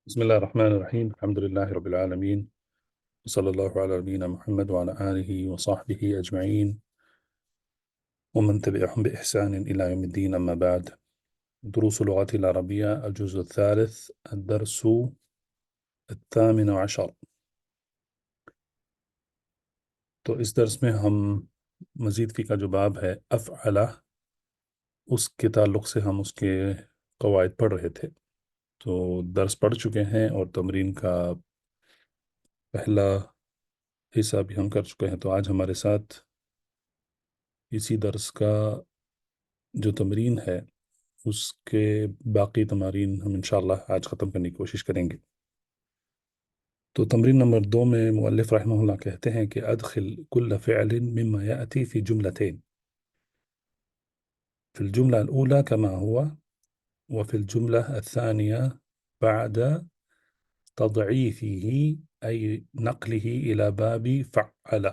بسم الله الرحمن الرحيم. الحمد لله رب العالمين، وصلى الله على نبينا محمد وعلى آله وصحبه أجمعين ومن تبعهم بإحسان إلى يوم الدين. أما بعد، دروس اللغة العربية الجزء الثالث، الدرس 18 تو اس درس میں ہم مزید فی کا جو باب ہے افعلہ، اس کے تعلق سے ہم اس کے قواعد پڑھ رہے تھے. تو درس پڑھ چکے ہیں اور تمرین کا پہلا حصہ بھی ہم کر چکے ہیں. تو آج ہمارے ساتھ اسی درس کا جو تمرین ہے اس کے باقی تمارین ہم انشاءاللہ آج ختم کرنے کی کوشش کریں گے. تو تمرین نمبر 2 میں مؤلف رحمہ اللہ کہتے ہیں کہ ادخل كل فعل مما يأتي في جملتين، في الجملة الأولى كما هو، وفي الجملة الثانية بعد تضعيفه أي نقله إلى باب فعل.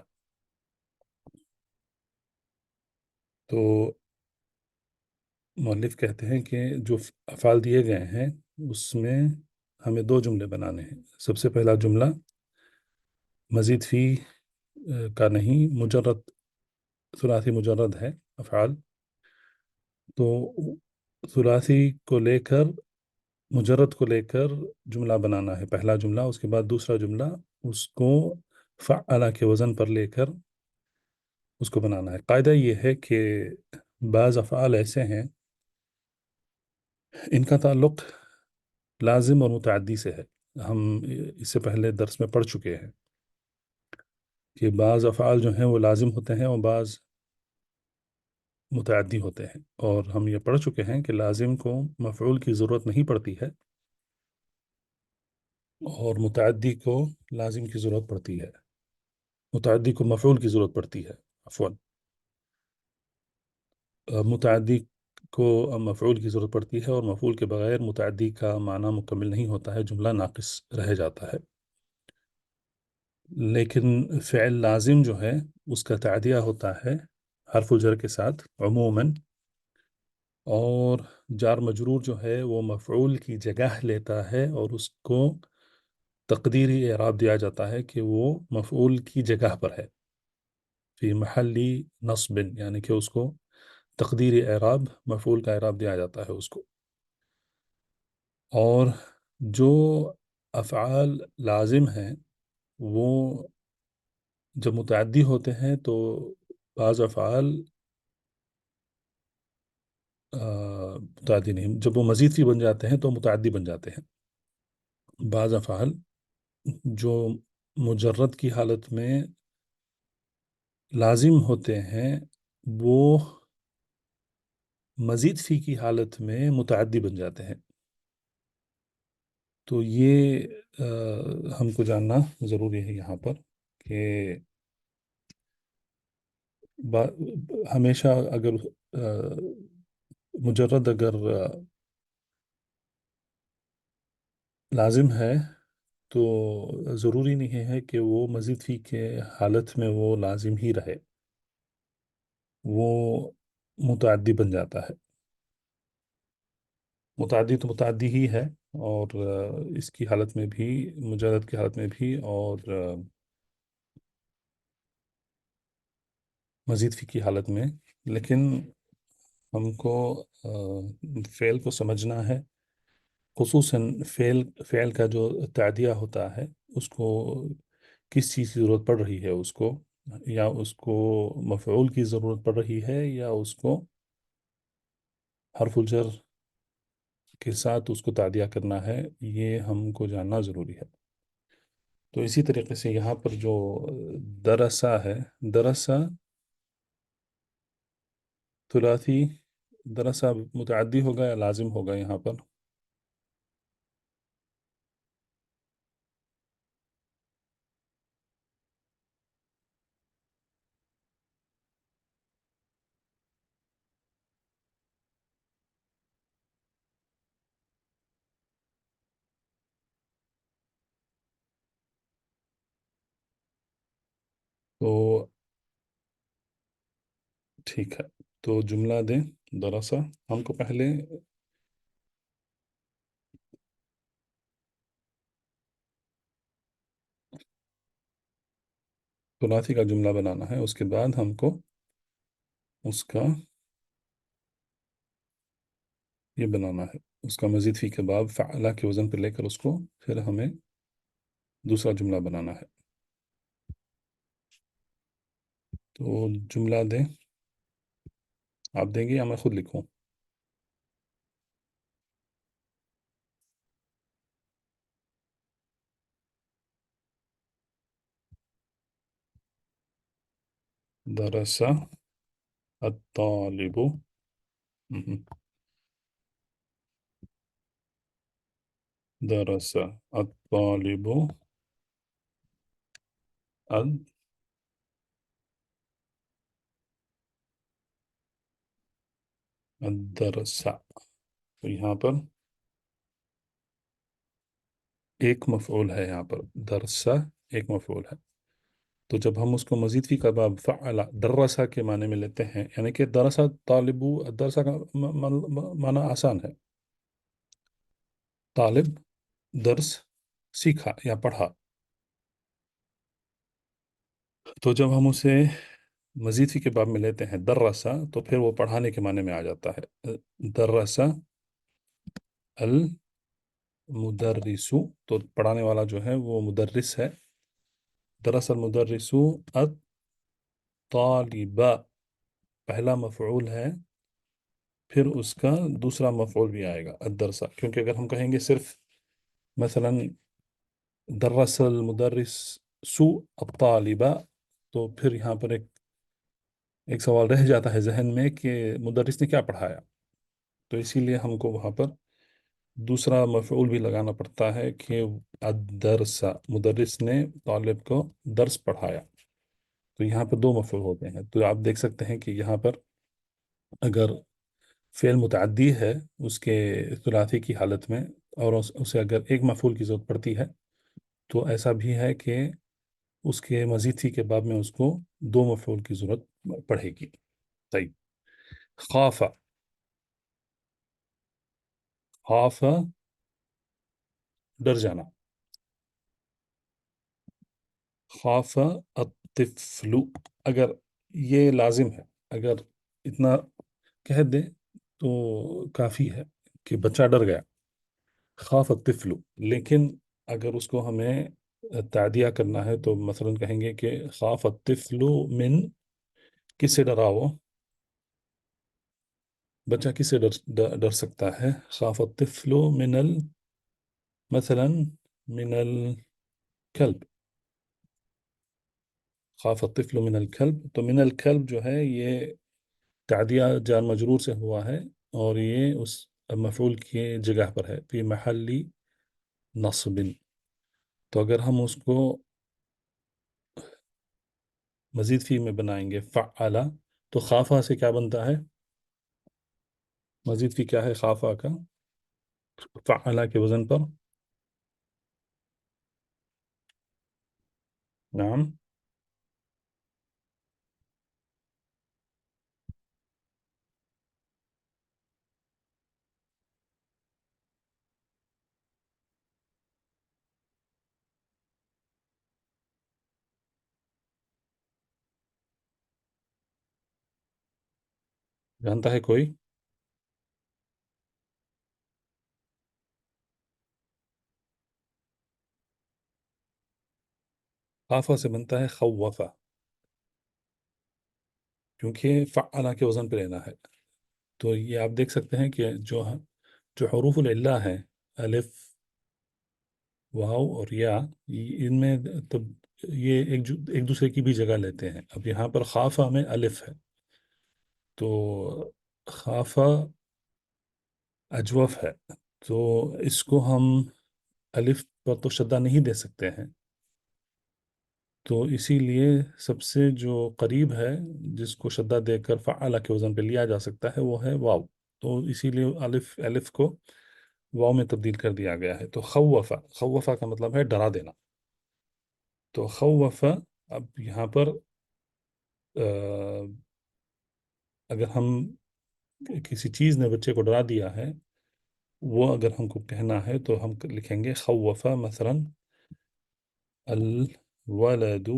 تو مؤلف کہتے ہیں کہ جو افعال دیے گئے ہیں اس میں ہمیں 2 جملے بنانے ہیں. سب سے پہلا جملہ مزید فی کا نہیں، مجرد ثلاثی مجرد ہے افعال. تو ثلاثی کو لے کر، مجرد کو لے کر جملہ بنانا ہے، پہلا جملہ. اس کے بعد دوسرا جملہ اس کو فعل کے وزن پر لے کر اس کو بنانا ہے. قاعدہ یہ ہے کہ بعض افعال ایسے ہیں ان کا تعلق لازم اور متعدی سے ہے. ہم اس سے پہلے درس میں پڑھ چکے ہیں کہ بعض افعال جو ہیں وہ لازم ہوتے ہیں اور بعض متعدی ہوتے ہیں. اور ہم یہ پڑھ چکے ہیں کہ لازم کو مفعول کی ضرورت نہیں پڑتی ہے اور متعدی کو لازم کی ضرورت پڑتی ہے، متعدی کو مفعول کی ضرورت پڑتی ہے. عفوا، متعدی کو مفعول کی ضرورت پڑتی ہے اور مفعول کے بغیر متعدی کا معنی مکمل نہیں ہوتا ہے، جملہ ناقص رہ جاتا ہے. لیکن فعل لازم جو ہے اس کا تعدیہ ہوتا ہے حرف الجر کے ساتھ عموماً، اور جار مجرور جو ہے وہ مفعول کی جگہ لیتا ہے اور اس کو تقدیری اعراب دیا جاتا ہے کہ وہ مفعول کی جگہ پر ہے، فی محلی نصب، یعنی کہ اس کو تقدیری اعراب، مفعول کا اعراب دیا جاتا ہے اس کو. اور جو افعال لازم ہیں وہ جب متعدی ہوتے ہیں تو بعض افعال متعدی نہیں، جب وہ مزید فی بن جاتے ہیں تو متعدی بن جاتے ہیں. بعض افعال جو مجرد کی حالت میں لازم ہوتے ہیں وہ مزید فی کی حالت میں متعدی بن جاتے ہیں. تو یہ ہم کو جاننا ضروری ہے یہاں پر کہ ہمیشہ اگر مجرد اگر لازم ہے تو ضروری نہیں ہے کہ وہ مزید فی کے حالت میں وہ لازم ہی رہے، وہ متعدی بن جاتا ہے. متعدی تو متعدی ہی ہے، اور اس کی حالت میں بھی، مجرد کی حالت میں بھی، اور مزید فی کی حالت میں. لیکن ہم کو فعل کو سمجھنا ہے، خصوصاً فعل کا جو تعدیہ ہوتا ہے اس کو کس چیز کی ضرورت پڑ رہی ہے، اس کو یا اس کو مفعول کی ضرورت پڑ رہی ہے یا اس کو حرف الجر کے ساتھ اس کو تعدیہ کرنا ہے، یہ ہم کو جاننا ضروری ہے. تو اسی طریقے سے یہاں پر جو درسا ہے، درسا ثلاثی، درسا متعدی ہوگا یا لازم ہوگا یہاں پر؟ تو ٹھیک ہے، تو جملہ دیں. درسا ہم کو پہلے ثلاثی کا جملہ بنانا ہے، اس کے بعد ہم کو اس کا یہ بنانا ہے، اس کا مزید فی کے باب فعلا کے وزن پہ لے کر اس کو پھر ہمیں دوسرا جملہ بنانا ہے۔ تو جملہ دیں، آپ دیں گے یا میں خود لکھوں؟ درس الطالب، مهم. درس الطالب الدرس، تو یہاں پر ایک مفعول ہے، یہاں پر درسہ ایک مفعول ہے۔ تو جب ہم اس کو مزید فی کا باب فعلا درسہ کے معنی میں لیتے ہیں، یعنی کہ درسہ طالبو، درسہ کا معنی آسان ہے، طالب درس سیکھا یا پڑھا۔ تو جب ہم اسے مزید فی کے باب میں لیتے ہیں درسہ، تو پھر وہ پڑھانے کے معنی میں آ جاتا ہے۔ درسہ المدرس، تو پڑھانے والا جو ہے وہ مدرس ہے۔ درس المدرس الطالب، پہلا مفعول ہے، پھر اس کا دوسرا مفعول بھی آئے گا الدرسہ، کیونکہ اگر ہم کہیں گے صرف مثلا درس المدرس سو الطالبہ، تو پھر یہاں پر ایک سوال رہ جاتا ہے ذہن میں کہ مدرس نے کیا پڑھایا، تو اسی لیے ہم کو وہاں پر دوسرا مفعول بھی لگانا پڑتا ہے کہ الدرس، مدرس نے طالب کو درس پڑھایا۔ تو یہاں پر دو مفعول ہوتے ہیں، تو آپ دیکھ سکتے ہیں کہ یہاں پر اگر فعل متعدی ہے اس کے ثلاثی کی حالت میں، اور اسے اگر ایک مفعول کی ضرورت پڑتی ہے، تو ایسا بھی ہے کہ اس کے مزید فی کے باب میں اس کو دو مفعول کی ضرورت پڑے گی۔ طيب، خاف، خاف ڈر جانا، خاف الطفل، اگر یہ لازم ہے، اگر اتنا کہہ دیں تو کافی ہے کہ بچہ ڈر گیا، خاف الطفل۔ لیکن اگر اس کو ہمیں تعدیہ کرنا ہے تو مثلا کہیں گے کہ خاف الطفل من، کس سے ڈرا وہ بچہ، کس سے ڈر سکتا ہے؟ خاف الطفل من مثلا من الكلب، خاف الطفل من الكلب، تو من الكلب جو ہے یہ تعدیہ جار مجرور سے ہوا ہے، اور یہ اس مفعول کی جگہ پر ہے، فی محل نصب۔ تو اگر ہم اس کو مزید فی میں بنائیں گے فعلا، تو خافہ سے کیا بنتا ہے؟ مزید فی کیا ہے خافہ کا فعلا کے وزن پر؟ نعم، جانتا ہے کوئی؟ خافہ سے بنتا ہے خوفہ، کیونکہ فعلا کے وزن پہ لینا ہے۔ تو یہ آپ دیکھ سکتے ہیں کہ جو حروف العلہ ہیں، الف، واو اور یا، ان میں تو یہ ایک دوسرے کی بھی جگہ لیتے ہیں۔ اب یہاں پر خافہ میں الف ہے، تو خافہ اجوف ہے، تو اس کو ہم الف پر تو شدہ نہیں دے سکتے ہیں، تو اسی لیے سب سے جو قریب ہے جس کو شدہ دے کر فعلا کے وزن پہ لیا جا سکتا ہے وہ ہے واو، تو اسی لیے الف کو واو میں تبدیل کر دیا گیا ہے۔ تو خوفا، خوفا کا مطلب ہے ڈرا دینا، تو خوفا، اب یہاں پر اگر ہم کسی چیز نے بچے کو ڈرا دیا ہے، وہ اگر ہم کو کہنا ہے تو ہم لکھیں گے خوفا مثلا الولد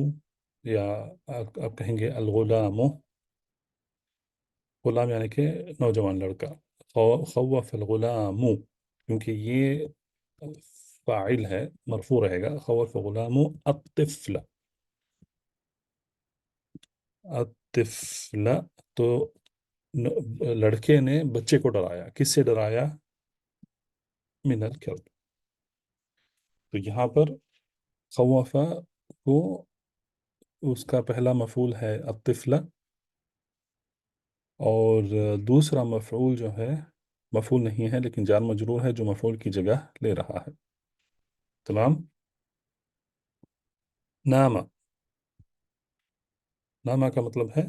یا آپ کہیں گے الغلام، غلام یعنی کہ نوجوان لڑکا، خوف الغلام، کیونکہ یہ فاعل ہے، مرفوع رہے گا، خوف غلام الطفل، الطفل، تو لڑکے نے بچے کو ڈرایا، کس سے ڈرایا؟ من الکلب. تو یہاں پر خوفا کو اس کا پہلا مفعول ہے الطفل، اور دوسرا مفعول جو ہے، مفعول نہیں ہے لیکن جار مجرور ہے جو مفعول کی جگہ لے رہا ہے. تمام. ناما، ناما کا مطلب ہے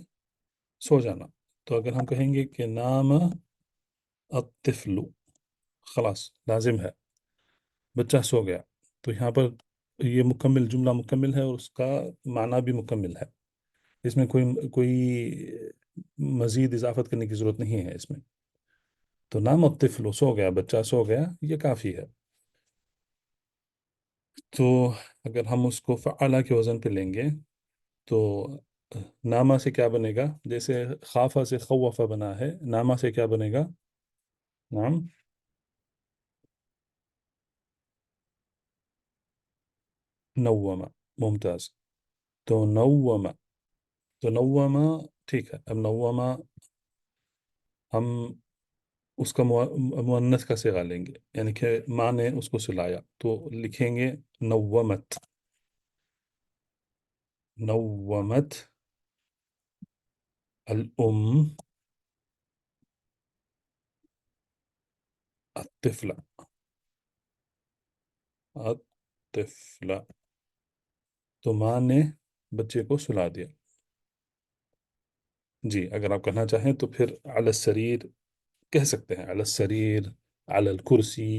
سو جانا. تو اگر ہم کہیں گے کہ نام الطفل، خلاص لازم ہے بچہ سو گیا، تو یہاں پر یہ مکمل جملہ مکمل ہے اور اس کا معنی بھی مکمل ہے، اس میں کوئی مزید اضافت کرنے کی ضرورت نہیں ہے اس میں. تو نام الطفل، سو گیا بچہ، سو گیا، یہ کافی ہے. تو اگر ہم اس کو فعلا کے وزن پہ لیں گے تو نامہ سے کیا بنے گا؟ جیسے خافہ سے خوفہ بنا ہے، نامہ سے کیا بنے گا؟ نام. نومہ، ممتاز. تو نومہ، تو نومہ، ٹھیک ہے. اب نومہ ہم اس کا مؤنث کا صیغہ لیں گے، یعنی کہ ماں نے اس کو سلایا، تو لکھیں گے نومت، نومت الأم الطفل، الطفل، تو ماں نے بچے کو سلا دیا. جی اگر آپ کہنا چاہیں تو پھر علی السریر کہہ سکتے ہیں، علی السریر، علی الکرسی،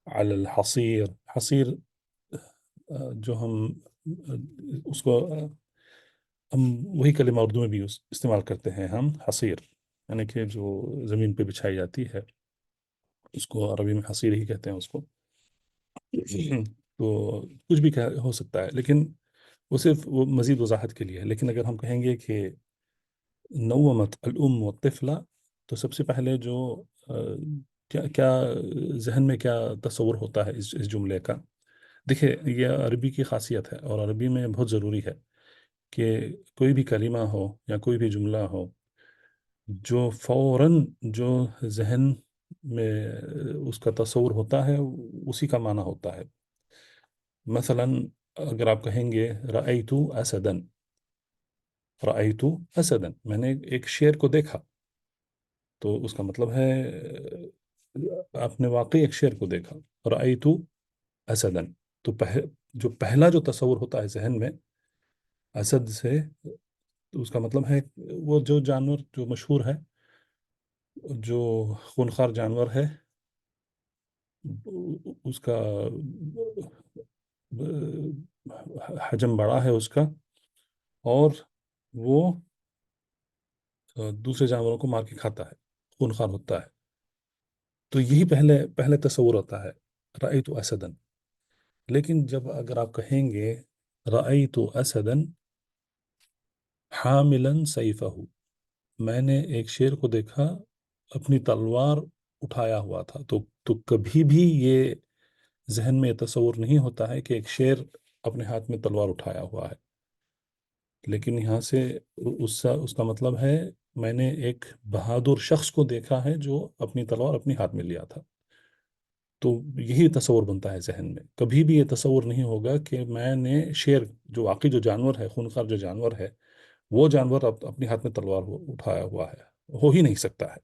علی الحصیر. حصیر جو ہم اس کو ہم وہی کلمہ اردو میں بھی استعمال کرتے ہیں، ہم حصیر، یعنی کہ جو زمین پہ بچھائی جاتی ہے اس کو عربی میں حصیر ہی کہتے ہیں اس کو. تو کچھ بھی ہو سکتا ہے، لیکن وہ صرف وہ مزید وضاحت کے لیے ہے. لیکن اگر ہم کہیں گے کہ نومت الام والطفلہ، تو سب سے پہلے جو آ، کیا کیا ذہن میں کیا تصور ہوتا ہے اس جملے کا؟ دیکھیں یہ عربی کی خاصیت ہے، اور عربی میں بہت ضروری ہے کہ کوئی بھی کلمہ ہو یا کوئی بھی جملہ ہو، جو فوراً جو ذہن میں اس کا تصور ہوتا ہے اسی کا معنی ہوتا ہے. مثلا اگر آپ کہیں گے رأیت اسدن، رأیت اسدن، میں نے ایک شیر کو دیکھا، تو اس کا مطلب ہے آپ نے واقعی ایک شیر کو دیکھا. رأیت اسدن، تو جو پہلا جو تصور ہوتا ہے ذہن میں اسد سے، تو اس کا مطلب ہے وہ جو جانور جو مشہور ہے، جو خونخوار جانور ہے، اس کا حجم بڑا ہے اس کا، اور وہ دوسرے جانوروں کو مار کے کھاتا ہے، خونخوار ہوتا ہے. تو یہی پہلے پہلے تصور ہوتا ہے رأیت اسدن. لیکن جب اگر آپ کہیں گے رأیت اسدن حاملا سیفہ، میں نے ایک شیر کو دیکھا اپنی تلوار اٹھایا ہوا تھا، تو کبھی بھی یہ ذہن میں تصور نہیں ہوتا ہے کہ ایک شیر اپنے ہاتھ میں تلوار اٹھایا ہوا ہے. لیکن یہاں سے اس کا مطلب ہے میں نے ایک بہادر شخص کو دیکھا ہے جو اپنی تلوار اپنے ہاتھ میں لیا تھا. تو یہی تصور بنتا ہے ذہن میں. کبھی بھی یہ تصور نہیں ہوگا کہ میں نے شیر، جو واقعی جو جانور ہے، خونخوار جو جانور ہے، وہ جانور اپنے ہاتھ میں تلوار اٹھایا ہوا ہے، ہو ہی نہیں سکتا ہے.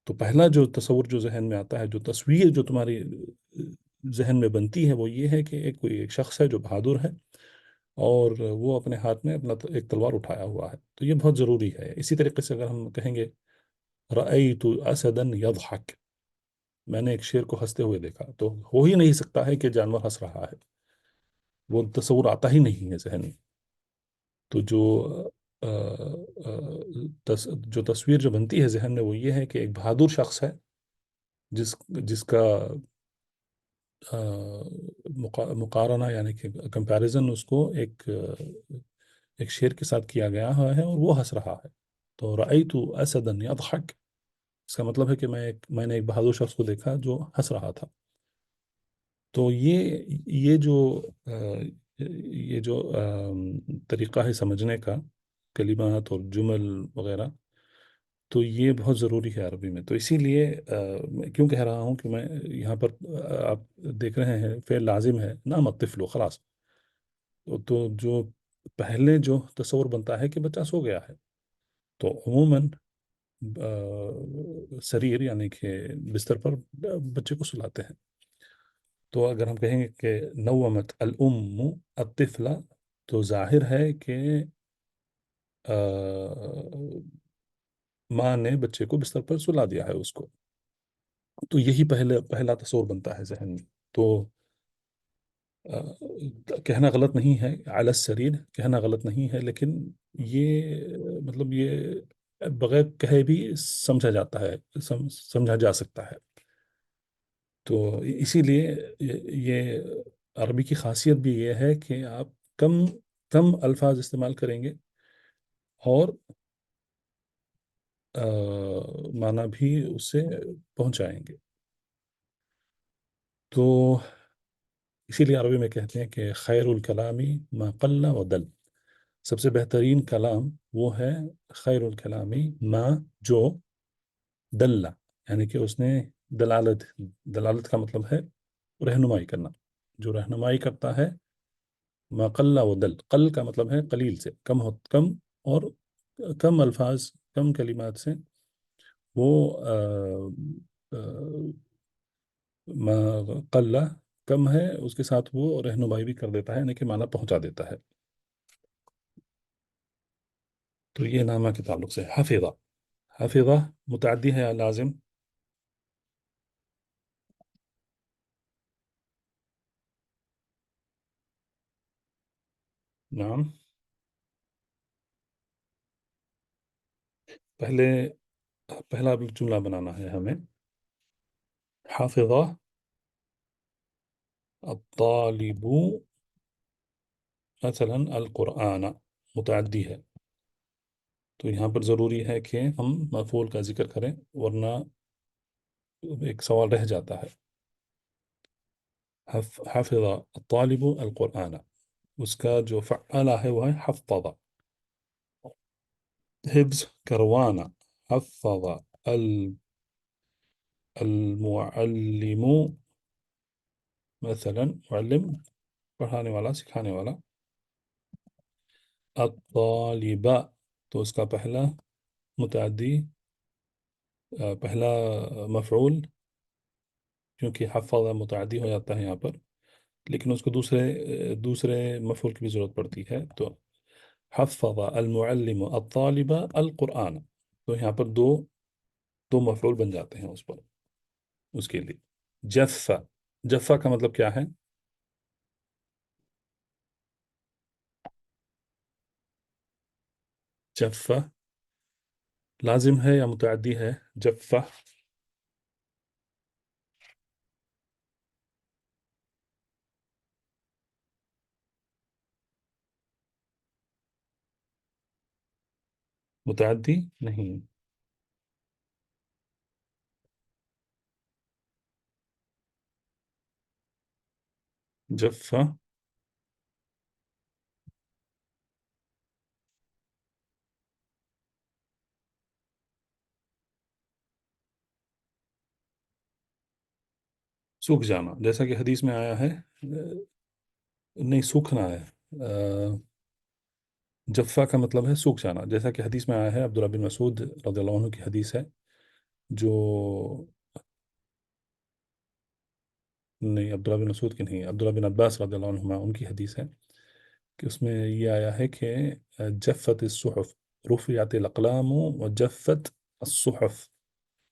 تو پہلا جو تصور جو ذہن میں آتا ہے، جو تصویر جو تمہاری ذہن میں بنتی ہے، وہ یہ ہے کہ کوئی ایک شخص ہے جو بہادر ہے اور وہ اپنے ہاتھ میں اپنا ایک تلوار اٹھایا ہوا ہے. تو یہ بہت ضروری ہے. اسی طریقے سے اگر ہم کہیں گے رأیت اسدا یضحک، میں نے ایک شیر کو ہنستے ہوئے دیکھا، تو ہو ہی نہیں سکتا ہے کہ جانور ہنس رہا ہے، وہ تصور آتا ہی نہیں ہے ذہن میں. تو جو تصویر جو بنتی ہے ذہن میں وہ یہ ہے کہ ایک بہادر شخص ہے جس جس کا مقارنہ یعنی کہ کمپیریزن اس کو ایک شیر کے ساتھ کیا گیا ہے اور وہ ہنس رہا ہے. تو رأیت اسدا یضحک، اس کا مطلب ہے کہ میں نے ایک بہادر شخص کو دیکھا جو ہنس رہا تھا. تو یہ جو طریقہ ہے سمجھنے کا، کلمات اور جمل وغیرہ، تو یہ بہت ضروری ہے عربی میں. تو اسی لیے میں کیوں کہہ رہا ہوں کہ میں یہاں پر آپ دیکھ رہے ہیں فعل لازم ہے، نام الطفل خلاص. تو جو پہلے جو تصور بنتا ہے کہ بچہ سو گیا ہے، تو عموماً سریر یعنی کہ بستر پر بچے کو سلاتے ہیں. تو اگر ہم کہیں گے کہ نومت الام الطفل، تو ظاہر ہے کہ ماں نے بچے کو بستر پر سلا دیا ہے اس کو. تو یہی پہلا تصور بنتا ہے ذہن میں. تو کہنا غلط نہیں ہے، علی السریر کہنا غلط نہیں ہے، لیکن یہ مطلب یہ بغیر کہے بھی سمجھا جاتا ہے، سمجھا جا سکتا ہے. تو اسی لیے یہ عربی کی خاصیت بھی یہ ہے کہ آپ کم کم الفاظ استعمال کریں گے اور معنی بھی اس سے پہنچائیں گے. تو اسی لیے عربی میں کہتے ہیں کہ خیر الکلامی ما قل و دل، سب سے بہترین کلام وہ ہے خیر الکلامی ما، جو دل یعنی کہ اس نے دلالت کا مطلب ہے رہنمائی کرنا، جو رہنمائی کرتا ہے. ما قل و دل، قل کا مطلب ہے قلیل سے کم اور کم الفاظ کم کلمات سے وہ ما قل کم ہے، اس کے ساتھ وہ رہنمائی بھی کر دیتا ہے یعنی کہ معنی پہنچا دیتا ہے. تو یہ نامہ کے تعلق سے حفظہ. حفظہ متعدی ہے یا لازم؟ نعم. پہلے پہلا جملہ بنانا ہے ہمیں. حفظہ الطالب مثلا القرآن، متعدی ہے، تو یہاں پر ضروری ہے کہ ہم مفعول کا ذکر کریں ورنہ ایک سوال رہ جاتا ہے. حفظ الطالب القرآن، اس کا جو فعالہ ہے وہ ہے حفظ. حفظ کروانا، حفظ المعلم مثلا، معلم پڑھانے والا سکھانے والا. الطالبہ، تو اس کا پہلا متعدی پہلا مفعول، کیونکہ حفظ متعدی ہو جاتا ہے یہاں پر، لیکن اس کو دوسرے مفعول کی بھی ضرورت پڑتی ہے. تو حفظ المعلم الطالب القرآن، تو یہاں پر دو مفعول بن جاتے ہیں اس پر، اس کے لیے. جفا، جفا کا مطلب کیا ہے؟ جفا لازم ہے یا متعدی ہے؟ جفا متعدی نہیں. جفا سوکھ جانا، جیسا کہ حدیث میں آیا ہے. نہیں، سوکھنا ہے. جفا کا مطلب ہے سوکھ جانا، جیسا کہ حدیث میں آیا ہے. عبداللہ بن مسعود رضی اللہ عنہ کی حدیث ہے، جو نہیں، عبداللہ بن مسعود کی نہیں، عبداللہ بن عباس رضی اللہ عنہما ان کی حدیث ہے کہ اس میں یہ آیا ہے کہ جفت الصحف، رفعت الاقلام وجفت الصحف.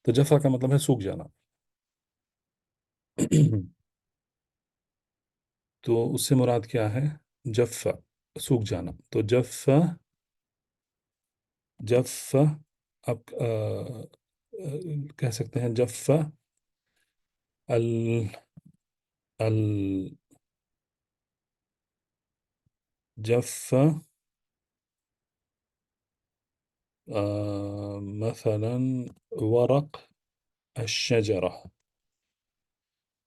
تو جفا کا مطلب ہے سوکھ جانا. تو اس سے مراد کیا ہے؟ جفا، سوکھ جانا. تو جفا، جفا آپ کہہ سکتے ہیں جفا ال جف مثلا ورق الشجرة،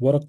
ورق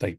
طيب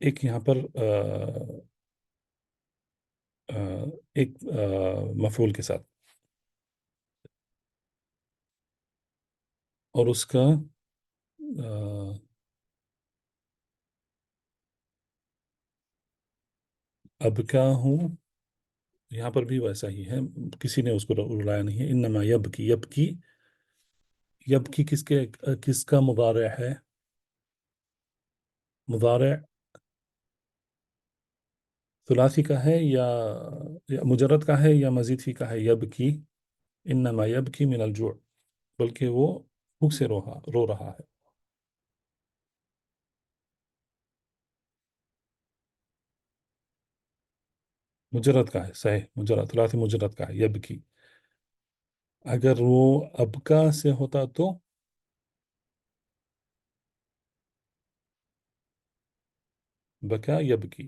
ایک یہاں پر ایک مفعول کے ساتھ، اور اس کا اب کا ہوں، یہاں پر بھی ویسا ہی ہے، کسی نے اس کو رلایا نہیں ہے، انما یبکی، یبکی، یبکی کس کا مضارع ہے؟ مضارع ثلاثی کا ہے یا مجرد کا ہے یا مزید فی کا ہے؟ یبکی، انما یبکی من الجوع، بلکہ وہ بھوک سے رو رہا ہے۔ مجرد کا ہے، صحیح، مجرد، ثلاثی مجرد کا ہے یبکی۔ اگر وہ ابکا سے ہوتا تو بکا یبکی،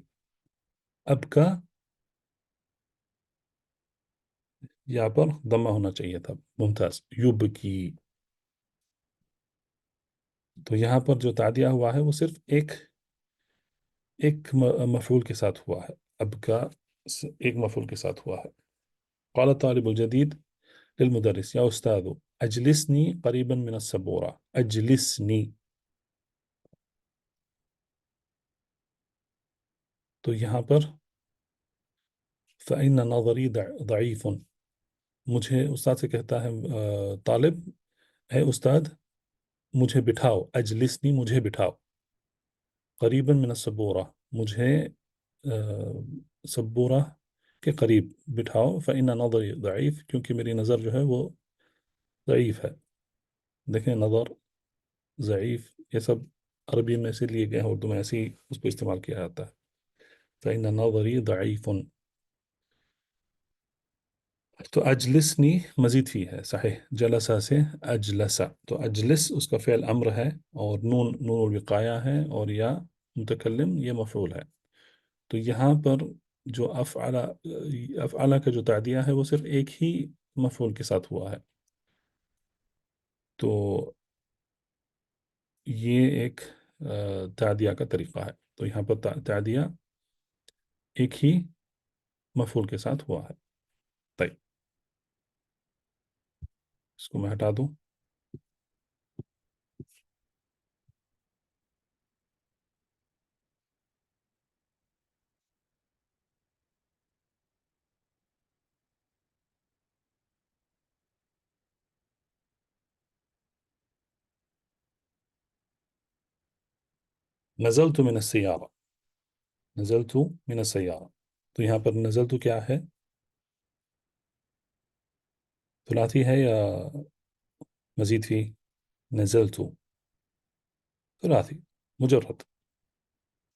ابکا یہاں پر ضمہ ہونا چاہیے تھا، ممتاز، یبکی۔ تو یہاں پر جو تعدیہ ہوا ہے وہ صرف ایک مفعول کے ساتھ ہوا ہے، ابکا ایک مفعول کے ساتھ ہوا ہے۔ قال الطالب الجديد للمدرس يا أستاذ أجلسني قريبا من السبورة، أجلسني، تو یہاں پر فإن نظري ضعيف، مجھے استاد سے کہتا ہے طالب، اے استاد مجھے بٹھاؤ، اجلسنی، مجھے بٹھاؤ، قریبا من السبورہ، مجھے سبورہ کے قریب بٹھاؤ، فإن نظری ضعیف، کیونکہ میری نظر جو ہے وہ ضعیف ہے۔ دیکھیں، نظر، ضعیف، یہ سب عربی میں سے لیے گئے ہیں، اردو میں ایسے ہی اس کو استعمال کیا جاتا ہے، فإن نظری ضعیف۔ تو اجلسنی مزید فی ہے، صحیح، جلسہ سے اجلسہ، تو اجلس اس کا فعل امر ہے، اور نون الوقایہ ہے، اور یا متکلم یہ مفعول ہے۔ تو یہاں پر جو افعلہ کا جو تعدیہ ہے وہ صرف ایک ہی مفعول کے ساتھ ہوا ہے، تو یہ ایک تعدیہ کا طریقہ ہے۔ تو یہاں پر تعدیہ ایک ہی مفعول کے ساتھ ہوا ہے۔ طيب، اس کو میں ہٹا دوں۔ نزلت من السیارہ، نزلت من السیارہ، تو یہاں پر نزلت کیا ہے؟ ثلاثی ہے یا مزید فی؟ نزلت ثلاثی مجرد،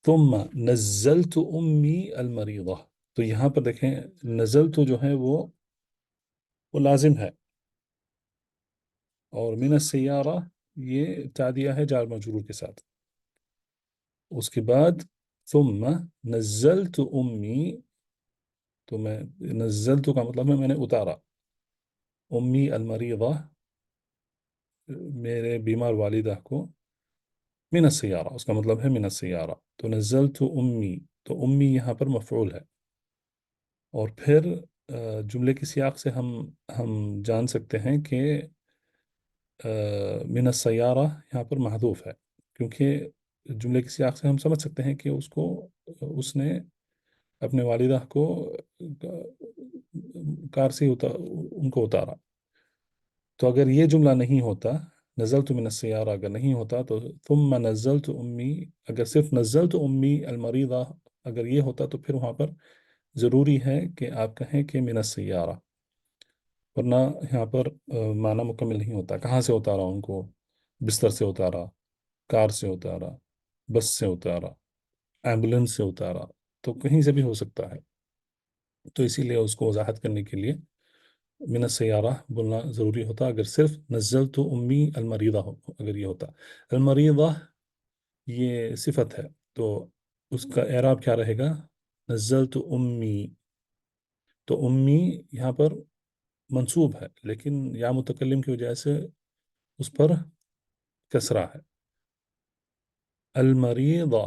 ثم نزلت امی المریضہ، تو یہاں پر دیکھیں نزلت جو ہے وہ لازم ہے، اور من السیارہ یہ تعدیہ ہے جار مجرور کے ساتھ، اس کے بعد ثم نزلت امی، تو میں نزلت کا مطلب ہے میں نے اتارا، امی المریضہ، میرے بیمار والدہ کو، من السیارہ اس کا مطلب ہے من السیارہ، تو نزلت امی، تو امی یہاں پر مفعول ہے، اور پھر جملے کی سیاق سے ہم جان سکتے ہیں کہ من السیارہ یہاں پر محذوف ہے، کیونکہ جملے کی سیاق سے ہم سمجھ سکتے ہیں کہ اس نے اپنے والدہ کو کار سے ان کو اتارا، تو اگر یہ جملہ نہیں ہوتا، نزلت من السیارہ اگر نہیں ہوتا، تو ثم نزلت امی، اگر صرف نزلت امی المریضہ اگر یہ ہوتا تو پھر وہاں پر ضروری ہے کہ آپ کہیں کہ من السیارہ، ورنہ یہاں پر معنی مکمل نہیں ہوتا۔ کہاں سے اتارا ان کو؟ بستر سے اتارا، کار سے اتارا، بس سے اتارا، ایمبولینس سے اتارا، تو کہیں سے بھی ہو سکتا ہے، تو اسی لیے اس کو وضاحت کرنے کے لیے من السیارہ بولنا ضروری ہوتا، اگر صرف نزلت امی المریضہ اگر یہ ہوتا۔ المریضہ یہ صفت ہے، تو اس کا اعراب کیا رہے گا؟ نزلت امی، تو امی یہاں پر منصوب ہے، لیکن یا متکلم کی وجہ سے اس پر کسرہ ہے، المریضہ،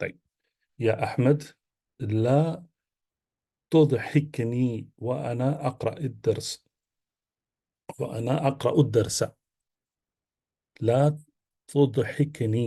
طيب يا أحمد، لا تضحكني وأنا أقرأ الدرس، وأنا أقرأ الدرس. لا تضحكني،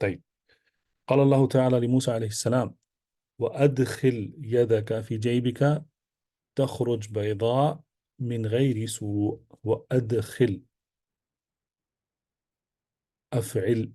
طيب قال الله تعالى لموسى عليه السلام وأدخل يدك في جيبك تخرج بيضاء من غير سوء. وأدخل، أفعل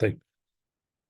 طيب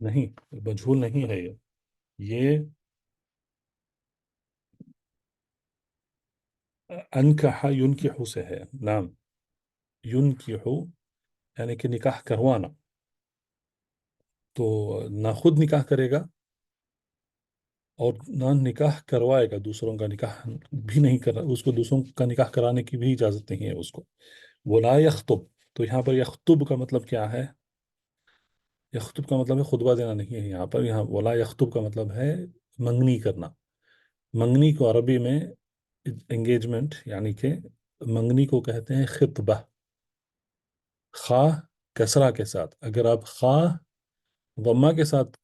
نہیں، مجھول نہیں ہے یہ انکح ینکح سے ہے نام، ینکح یعنی کہ نکاح کروانا، تو نہ خود نکاح کرے گا اور نہ نکاح کروائے گا، دوسروں کا نکاح بھی نہیں کر اس کو دوسروں کا نکاح کرانے کی بھی اجازت نہیں ہے اس کو. ولا یخطب، تو یہاں پر یخطب کا مطلب کیا ہے؟ یخطب کا مطلب ہے خطبہ دینا نہیں ہے یہاں پر. یہاں ولا یخطب کا مطلب ہے منگنی کرنا. منگنی کو عربی میں انگیجمنٹ یعنی کہ منگنی کو کہتے ہیں خطبہ، خواہ کسرا کے ساتھ. اگر آپ خواہ ضمہ کے ساتھ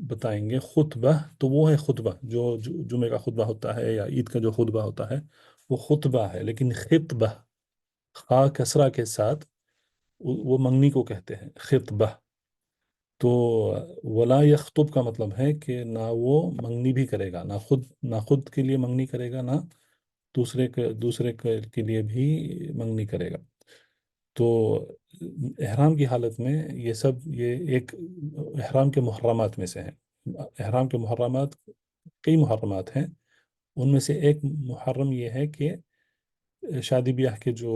بتائیں گے خطبہ، تو وہ ہے خطبہ جو جمعہ کا خطبہ ہوتا ہے یا عید کا جو خطبہ ہوتا ہے وہ خطبہ ہے. لیکن خطبہ خواہ کسرا کے ساتھ وہ منگنی کو کہتے ہیں خطبہ. تو ولا یخطب کا مطلب ہے کہ نہ وہ منگنی بھی کرے گا، نہ خود کے لیے منگنی کرے گا، نہ دوسرے کے لیے بھی منگنی کرے گا. تو احرام کی حالت میں یہ ایک احرام کے محرمات میں سے ہیں. احرام کے محرمات کئی محرمات ہیں، ان میں سے ایک محرم یہ ہے کہ شادی بیاہ کے جو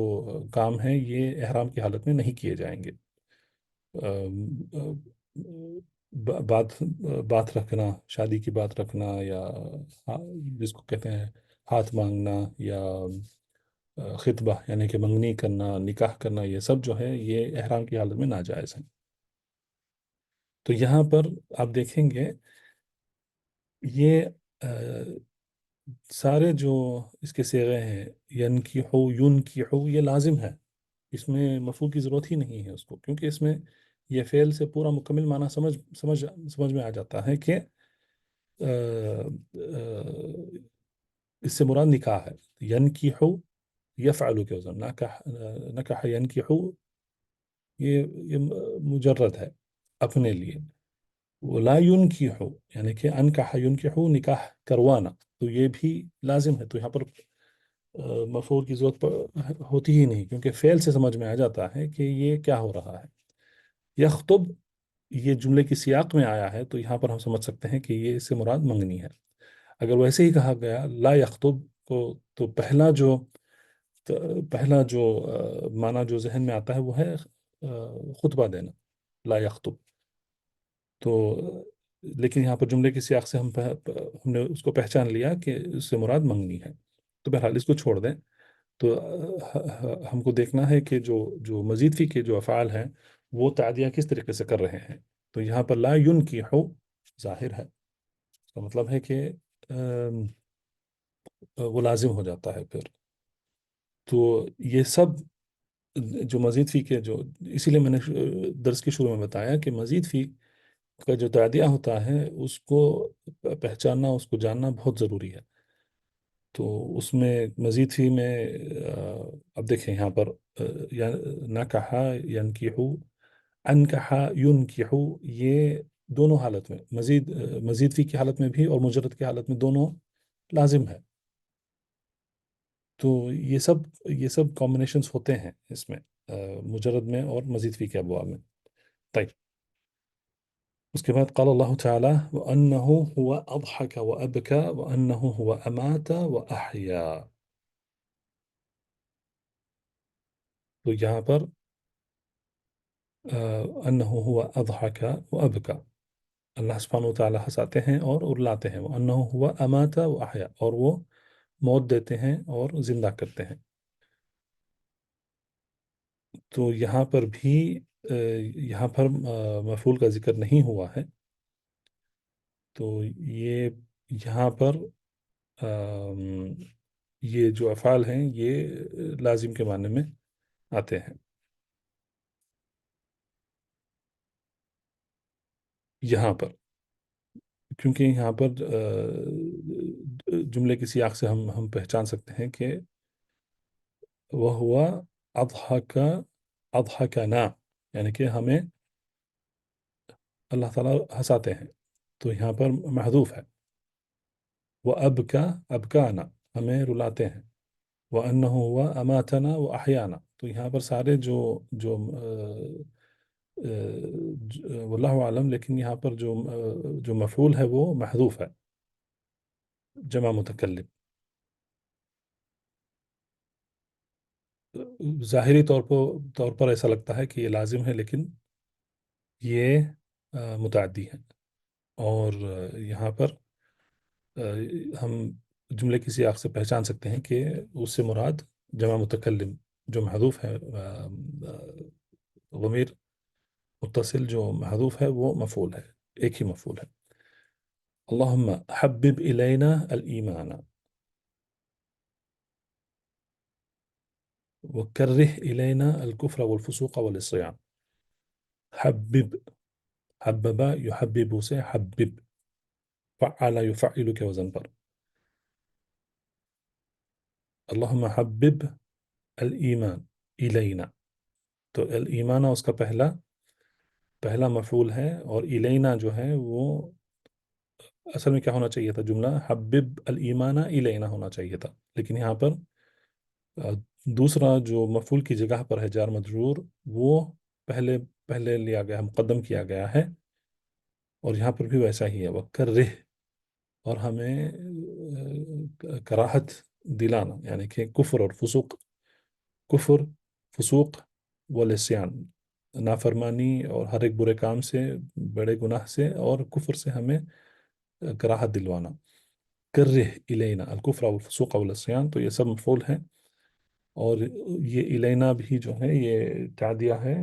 کام ہیں یہ احرام کی حالت میں نہیں کیے جائیں گے. بات بات رکھنا، شادی کی بات رکھنا، یا جس کو کہتے ہیں ہاتھ مانگنا، یا خطبہ یعنی کہ منگنی کرنا، نکاح کرنا، یہ سب جو ہے یہ احرام کی حالت میں ناجائز ہیں. تو یہاں پر آپ دیکھیں گے یہ سارے جو اس کے صیغے ہیں، ینکحو ینکحو، یہ لازم ہے، اس میں مفعول کی ضرورت ہی نہیں ہے اس کو، کیونکہ اس میں یہ فعل سے پورا مکمل معنی سمجھ میں آ جاتا ہے کہ اس سے مراد نکاح ہے. ینکحو یفعلو کے وزن، نکح ینکحو، یہ مجرد ہے اپنے لیے. ولا ینکحو یعنی کہ انکح ینکحو نکاح کروانا، تو یہ بھی لازم ہے. تو یہاں پر مفعول کی ضرورت ہوتی ہی نہیں، کیونکہ فعل سے سمجھ میں آ جاتا ہے کہ یہ کیا ہو رہا ہے. یخطب یہ جملے کی سیاق میں آیا ہے، تو یہاں پر ہم سمجھ سکتے ہیں کہ یہ اس سے مراد منگنی ہے. اگر ویسے ہی کہا گیا لا یخطب کو، تو پہلا جو معنی جو ذہن میں آتا ہے وہ ہے خطبہ دینا، لا یخطب. تو لیکن یہاں پر جملے کی سیاق سے ہم نے اس کو پہچان لیا کہ اس سے مراد منگنی ہے. تو بہرحال اس کو چھوڑ دیں. تو ہم کو دیکھنا ہے کہ جو مزید فی کے جو افعال ہیں وہ تعدیہ کس طریقے سے کر رہے ہیں. تو یہاں پر لا ینکحو ظاہر ہے، اس کا مطلب ہے کہ وہ لازم ہو جاتا ہے پھر. تو یہ سب جو مزید فی کے جو، اسی لیے میں نے درس کے شروع میں بتایا کہ مزید فی کا جو تعدیہ ہوتا ہے اس کو پہچاننا، اس کو جاننا بہت ضروری ہے. تو اس میں مزید فی میں اب دیکھیں یہاں پر یا نکحا ینکحو، انکحا ینکحو، یہ دونوں حالت میں مزید فی کی حالت میں بھی اور مجرد کی حالت میں دونوں لازم ہے. تو یہ سب کمبینیشنز ہوتے ہیں اس میں، مجرد میں اور مزید فی کے ابواب میں. طيب، اس کے بعد قال اللہ تعالی وَأَنَّهُ هُوَ أَضْحَكَ وَأَبْكَى وَأَنَّهُ هُوَ أَمَاتَ وَأَحْيَا. تو یہاں پر أَنَّهُ هُوَ أَضْحَكَ وَأَبْكَى، اللہ سبحانہ وتعالی ہنساتے ہیں اور رلاتے ہیں. وَأَنَّهُ هُوَ أَمَاتَ وَأَحْيَا، اور وہ موت دیتے ہیں اور زندہ کرتے ہیں. تو یہاں پر بھی یہاں پر مفعول کا ذکر نہیں ہوا ہے. تو یہ یہاں پر یہ جو افعال ہیں یہ لازم کے معنی میں آتے ہیں. یہاں پر کیونکہ یہاں پر جملے کی سیاق سے ہم پہچان سکتے ہیں کہ وہ ہوا اضحک اضحکنا، یعنی کہ ہمیں اللہ تعالیٰ ہنساتے ہیں. تو یہاں پر محذوف ہے. وہ ابکانا، ہمیں رلاتے ہیں. وَأَنَّهُ هُوَ أَمَاتَنَا وَأَحْيَانَا، تو یہاں پر سارے جو واللہ عالم، لیکن یہاں پر جو مفعول ہے وہ محذوف ہے، جمع متکلم. ظاہری طور پر ایسا لگتا ہے کہ یہ لازم ہے، لیکن یہ متعدی ہے. اور یہاں پر ہم جملے کی سیاق سے پہچان سکتے ہیں کہ اس سے مراد جمع متکلم جو محذوف ہے، ضمیر متصل جو محذوف ہے وہ مفعول ہے، ایک ہی مفعول ہے. اللہم حبب الینا الایمان وکرہ الینا الکفر والفسوق والعصیان. حبب، حبب یحبب سے حبب، فعل یفعل کے وزن پر. اللہم حبب الایمان الینا، تو الایمان اس کا پہلا مفعول ہے، اور الینا جو ہے وہ اصل میں کیا ہونا چاہیے تھا؟ جملہ حبب الایمان الینا ہونا چاہیے تھا، لیکن یہاں پر آ، دوسرا جو مفعول کی جگہ پر ہے جار مجرور، وہ پہلے پہلے لیا گیا، مقدم کیا گیا ہے. اور یہاں پر بھی ویسا ہی ہے، وکرہ، اور ہمیں کراہت دلانا، یعنی کہ کفر اور فسوق، کفر، فسوق والعصیان، نافرمانی اور ہر ایک برے کام سے، بڑے گناہ سے اور کفر سے ہمیں کراہت دلوانا. کرہ الینا الکفر والفسوق والعصیان، تو یہ سب مفعول ہیں. اور یہ الینا بھی جو ہے یہ تعدیہ ہے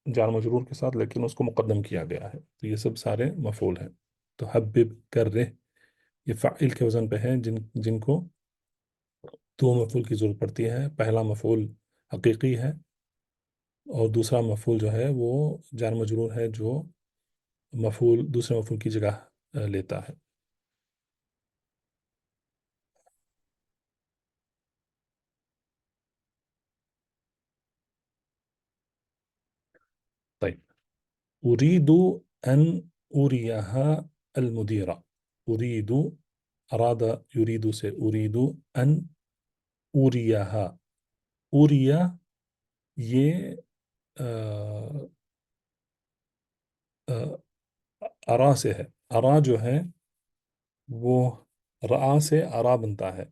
جار مجرور کے ساتھ، لیکن اس کو مقدم کیا گیا ہے، تو یہ سب سارے مفعول ہیں. تو حبب، کرہ، یہ فاعل کے وزن پہ ہیں، جن کو دو مفعول کی ضرورت پڑتی ہے. پہلا مفعول حقیقی ہے، اور دوسرا مفعول جو ہے وہ جار مجرور ہے، جو دوسرے مفعول کی جگہ لیتا ہے. طيب، أريد أن أريها المديرة. أريد، أراد يريد سے أريد أن أريها. أريا یہ ارا سے ہے. ارا جو ہے وہ رآ سے ارا بنتا ہے.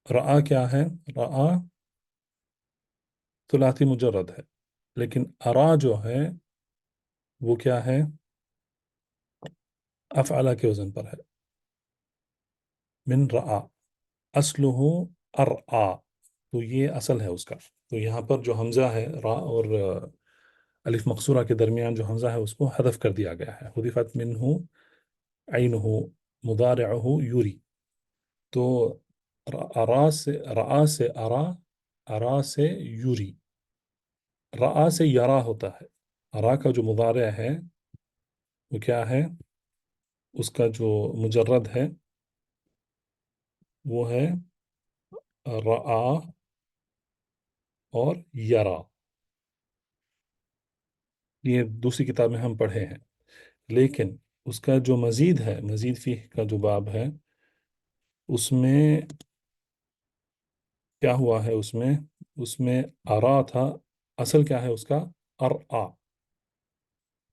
رآ کیا ہے؟ رآ ثلاثی مجرد ہے، لیکن ارا جو ہے وہ کیا ہے؟ افعلا کے وزن پر ہے. من رآ اصلہ ارآ، تو یہ اصل ہے اس کا. تو یہاں پر جو حمزہ ہے را اور الف مقصورہ کے درمیان جو حمزہ ہے اس کو حذف کر دیا گیا ہے. حذفت منہ عینہ مضارعہ یوری. تو ارا سے رآ سے ارا، ارا سے یوری، رآ سے یرا ہوتا ہے. ارا کا جو مضارع ہے وہ کیا ہے؟ اس کا جو مجرد ہے وہ ہے رآ اور یرا. یہ دوسری کتاب میں ہم پڑھے ہیں، لیکن اس کا جو مزید ہے، مزید فیہ کا جو باب ہے، اس میں کیا ہوا ہے؟ اس میں ارا تھا، اصل کیا ہے اس کا؟ ارآ،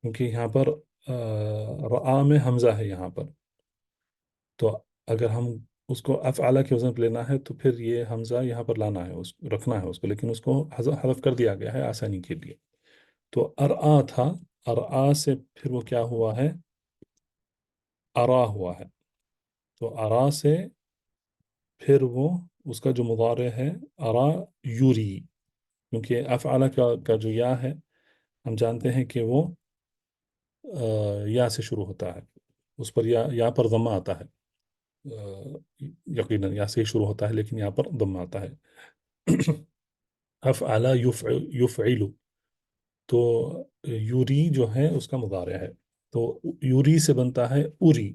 کیونکہ یہاں پر رآ میں حمزہ ہے یہاں پر. تو اگر ہم اس کو افعلا کے وزن پہ لینا ہے تو پھر یہ حمزہ یہاں پر لانا ہے، رکھنا ہے اس کو، لیکن اس کو حذف کر دیا گیا ہے آسانی کے لیے. تو ارآ تھا، ارآ سے پھر وہ کیا ہوا ہے؟ ارا ہوا ہے. تو ارا سے پھر وہ اس کا جو مضارع ہے ارا یوری، کیونکہ افعلا کا جو یا ہے ہم جانتے ہیں کہ وہ یا سے شروع ہوتا ہے، اس پر یا پر ضمہ آتا ہے. یقیناً یا سے ہی شروع ہوتا ہے، لیکن یہاں پر ضمہ آتا ہے. افعلا یفعل، تو یوری جو ہے اس کا مضارع ہے. تو یوری سے بنتا ہے اوری.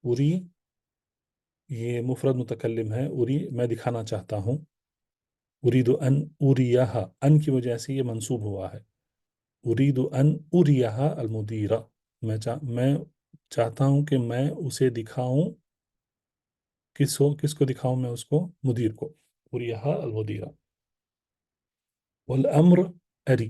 اوری یہ مفرد متکلم ہے. اوری میں دکھانا چاہتا ہوں. اريد ان اوریہا، ان کی وجہ سے یہ منصوب ہوا ہے. اريد ان اوریہا المدیرہ، میں چاہتا ہوں کہ میں اسے دکھاؤں. کس کو دکھاؤں میں؟ اس کو، مدیر کو. اوریہا المدیرہ. والامر اری،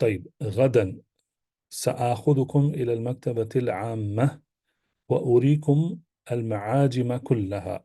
طيب غدا سآخذكم إلى المكتبة العامة وأريكم المعاجم كلها।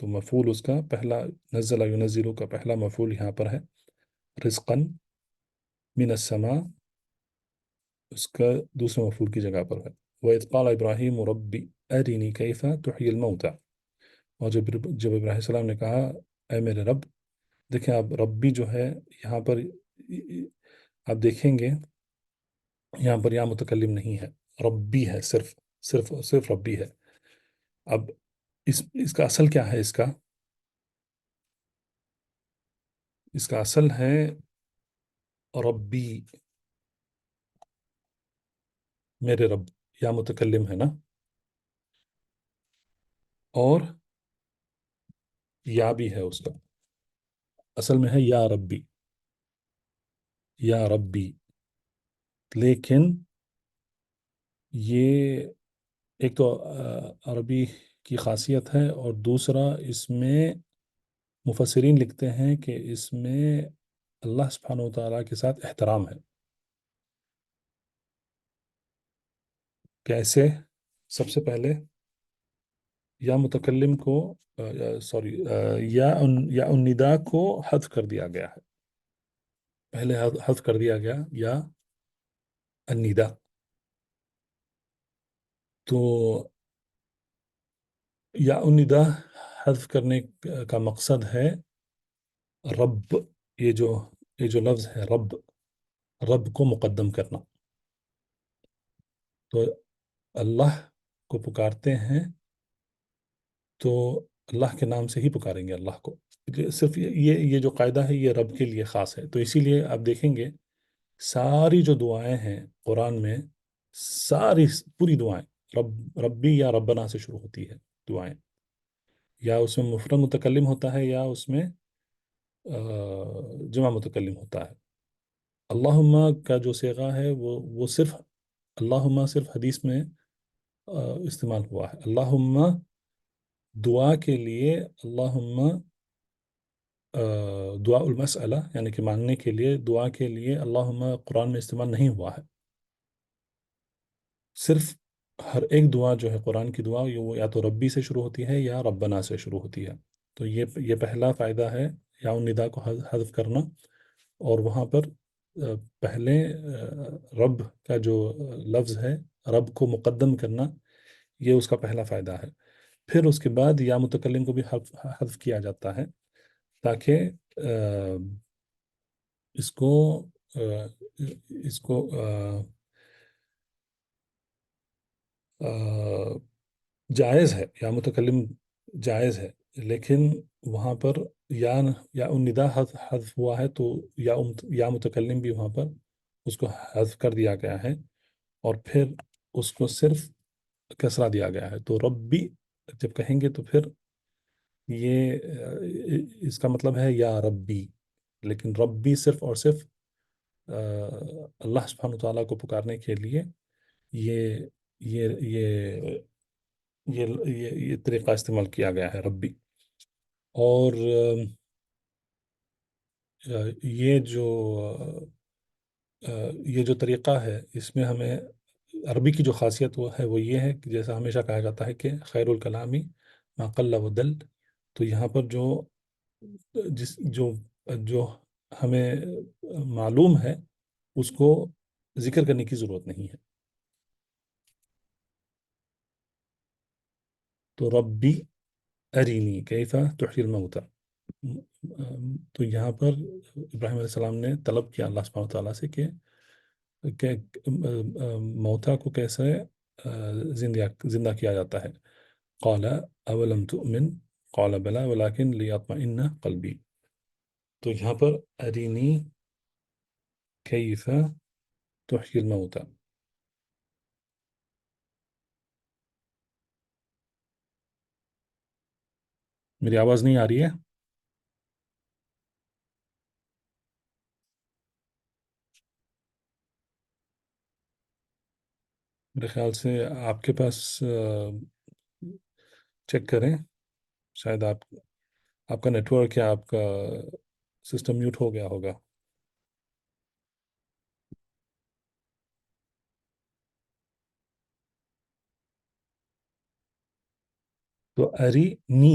تو مفعول اس کا پہلا، نزل ینزل کا پہلا مفعول یہاں پر ہے رزقن من السماء، اس کا دوسرے مفعول کی جگہ پر ہے وَإِذْ قَالَ إِبْرَاهِيمُ رَبِّ أَرِنِي كَيْفَ تُحْيِي الْمَوْتَى، اور جب ابراہیم السلام نے کہا اے میرے رب، دیکھیں اب ربی جو ہے یہاں پر آپ دیکھیں گے یہاں پر یا متکلم نہیں ہے، ربی ہے، صرف ربی ہے۔ اب اس کا اصل کیا ہے؟ اس کا اصل ہے ربی، میرے رب، یا متکلم ہے نا، اور یا بھی ہے اس کا، اصل میں ہے یا ربی، یا ربی، لیکن یہ ایک تو عربی کی خاصیت ہے، اور دوسرا اس میں مفسرین لکھتے ہیں کہ اس میں اللہ سبحانہ و تعالیٰ کے ساتھ احترام ہے۔ کیسے؟ سب سے پہلے یا متکلم کو سوری یا الندا کو حذف کر دیا گیا ہے، پہلے حذف کر دیا گیا یا الندا، تو یا الندا حذف کرنے کا مقصد ہے رب، یہ جو لفظ ہے رب، رب کو مقدم کرنا، تو اللہ کو پکارتے ہیں تو اللہ کے نام سے ہی پکاریں گے اللہ کو، صرف یہ جو قاعدہ ہے یہ رب کے لیے خاص ہے، تو اسی لیے آپ دیکھیں گے ساری جو دعائیں ہیں قرآن میں، ساری پوری دعائیں ربی یا ربنا سے شروع ہوتی ہے دعائیں، یا اس میں مفرد متکلم ہوتا ہے یا اس میں جمع متکلم ہوتا ہے۔ اللہم کا جو صیغہ ہے وہ صرف اللہم صرف حدیث میں استعمال ہوا ہے، اللہم دعا کے لیے، اللہم دعا المسئلہ یعنی کہ مانگنے کے لیے، دعا کے لیے اللہم قرآن میں استعمال نہیں ہوا ہے، صرف ہر ایک دعا جو ہے قرآن کی دعا وہ یا تو ربی سے شروع ہوتی ہے یا ربنا سے شروع ہوتی ہے، تو یہ پہلا فائدہ ہے یا الندا کو حذف کرنا، اور وہاں پر پہلے رب کا جو لفظ ہے رب کو مقدم کرنا، یہ اس کا پہلا فائدہ ہے۔ پھر اس کے بعد یا متکلم کو بھی حذف کیا جاتا ہے تاکہ اس کو آ، اس کو آ، جائز ہے، یا متکلم جائز ہے، لیکن وہاں پر یا الندا حذف ہوا ہے تو یا متکلم بھی وہاں پر اس کو حذف کر دیا گیا ہے، اور پھر اس کو صرف کسرہ دیا گیا ہے، تو ربی جب کہیں گے تو پھر یہ اس کا مطلب ہے یا ربی، لیکن ربی صرف اور صرف اللہ سبحانہ تعالیٰ کو پکارنے کے لیے یہ یہ یہ یہ طریقہ استعمال کیا گیا ہے ربی، اور یہ جو طریقہ ہے اس میں ہمیں عربی کی جو خاصیت وہ ہے وہ یہ ہے کہ جیسا ہمیشہ کہا جاتا ہے کہ خیر الکلامی ما قل و دل، تو یہاں پر جس جو جو ہمیں معلوم ہے اس کو ذکر کرنے کی ضرورت نہیں ہے، تو ربی ارینی کیفا تحیی الموتی، تو یہاں پر ابراہیم علیہ السلام نے طلب کیا اللہ سبحانہ تعالیٰ سے کہ موتا کو کیسے زندہ کیا جاتا ہے، قال اولم تؤمن قال بلا ولكن لیطمئن قلبی، تو یہاں پر ارینی کیف تحیی الموتی، میری آواز نہیں آ رہی ہے؟ میرے خیال سے آپ کے پاس چیک کریں، شاید آپ کا نیٹ ورک یا آپ کا سسٹم میوٹ ہو گیا ہوگا۔ تو اری نی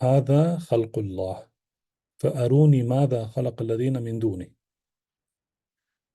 هذا خلق الله فأروني ماذا خلق الذين من دونه।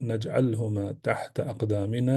نجعلهما تحت أقدامنا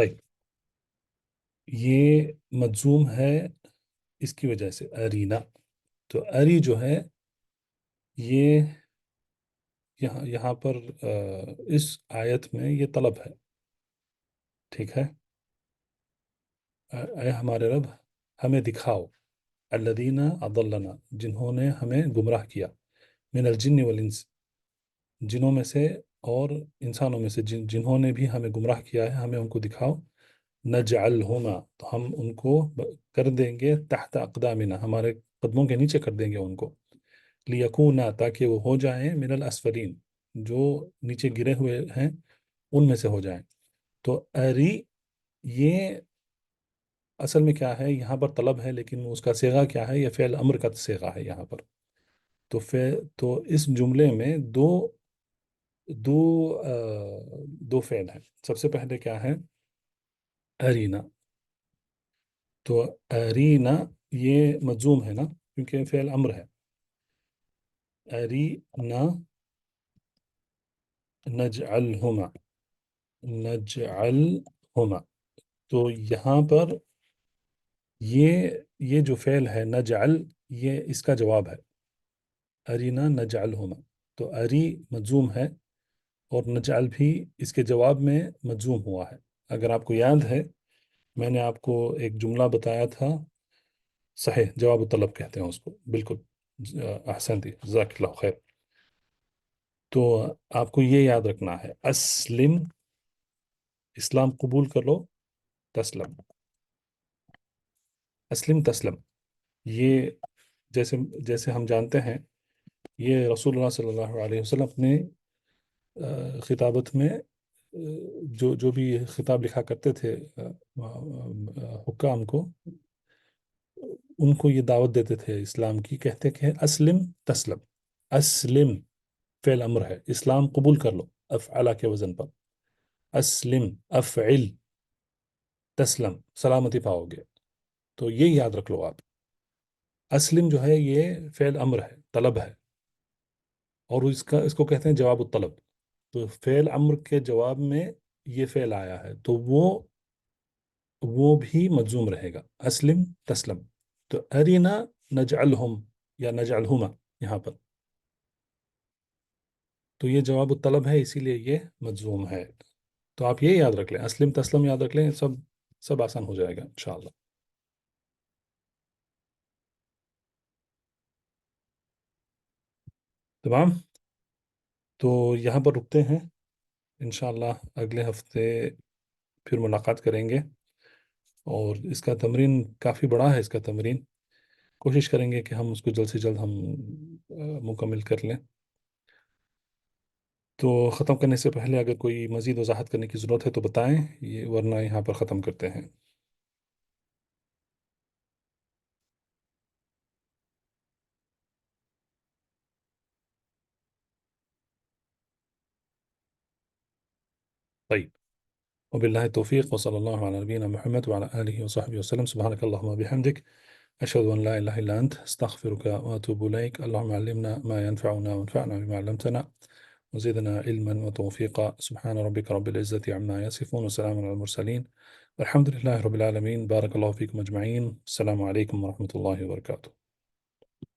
طيب، یہ مجزوم ہے اس کی وجہ سے ارینا. تو اری جو ہے یہ یہاں یہاں پر اس آیت میں یہ طلب ہے. ٹھیک ہے. اے ہمارے رب ہمیں دکھاؤ، الذین اضلنا جنہوں نے ہمیں گمراہ کیا، من الجن والانس جنوں میں سے اور انسانوں میں سے جنہوں نے بھی ہمیں گمراہ کیا ہے، ہمیں ان کو دکھاؤ. نجعلہما تو ہم ان کو کر دیں گے تحت اقدامنا ہمارے قدموں کے نیچے کر دیں گے ان کو. لیکونا تاکہ وہ ہو جائیں من الاسفلین جو نیچے گرے ہوئے ہیں ان میں سے ہو جائیں. تو اری یہ اصل میں کیا ہے یہاں پر طلب ہے، لیکن اس کا صیغہ کیا ہے؟ یہ فعل امر کا صیغہ ہے یہاں پر. تو اس جملے میں دو دو فعل ہیں. سب سے پہلے کیا ہے؟ ارینا. تو ارینا یہ مجزوم ہے نا، کیونکہ فعل امر ہے. ارینا نجعلہما، نجعلہما. تو یہاں پر یہ جو فعل ہے نجعل، یہ اس کا جواب ہے. ارینا نجعلہما. تو اری مجزوم ہے اور نجعل بھی اس کے جواب میں مجزوم ہوا ہے. اگر آپ کو یاد ہے میں نے آپ کو ایک جملہ بتایا تھا، صحیح جواب الطلب کہتے ہیں اس کو. بالکل احسنتی، جزاک اللہ خیر. تو آپ کو یہ یاد رکھنا ہے، اسلم اسلام قبول کر لو، تسلم اسلم تسلم. یہ جیسے جیسے ہم جانتے ہیں یہ رسول اللہ صلی اللہ علیہ وسلم اپنے خطابت میں جو بھی خطاب لکھا کرتے تھے حکام کو، ان کو یہ دعوت دیتے تھے اسلام کی. کہتے کہ اسلم تسلم. اسلم فعل امر ہے، اسلام قبول کر لو، افعلا کے وزن پر. اسلم افعل تسلم، سلامتی پاؤ گے. تو یہ یاد رکھ لو آپ. اسلم جو ہے یہ فعل امر ہے، طلب ہے، اور اس کو کہتے ہیں جواب الطلب. تو فعل امر کے جواب میں یہ فعل آیا ہے تو وہ بھی مجزوم رہے گا، اسلم تسلم. تو ارینا نجعلہم یا نجعلہما یہاں پر، تو یہ جواب الطلب ہے اسی لیے یہ مجزوم ہے. تو آپ یہ یاد رکھ لیں، اسلم تسلم یاد رکھ لیں، سب آسان ہو جائے گا انشاءاللہ. تمام. تو یہاں پر رکتے ہیں، انشاءاللہ اگلے ہفتے پھر ملاقات کریں گے. اور اس کا تمرین کافی بڑا ہے، اس کا تمرین کوشش کریں گے کہ ہم اس کو جلد سے جلد ہم مکمل کر لیں. تو ختم کرنے سے پہلے اگر کوئی مزید وضاحت کرنے کی ضرورت ہے تو بتائیں، یہ ورنہ یہاں پر ختم کرتے ہیں. طيب، وبالله التوفيق، وصلى الله على نبينا محمد وعلى آله وصحبه وسلم. سبحانك اللهم وبحمدك، أشهد أن لا إله إلا أنت، أستغفرك وأتوب إليك. اللهم علمنا ما ينفعنا وانفعنا بما علمتنا وزدنا علما وتوفيقا. سبحان ربك رب العزة عما يصفون وسلام على المرسلين، والحمد لله رب العالمين. بارك الله فيكم أجمعين. السلام عليكم ورحمة الله وبركاته.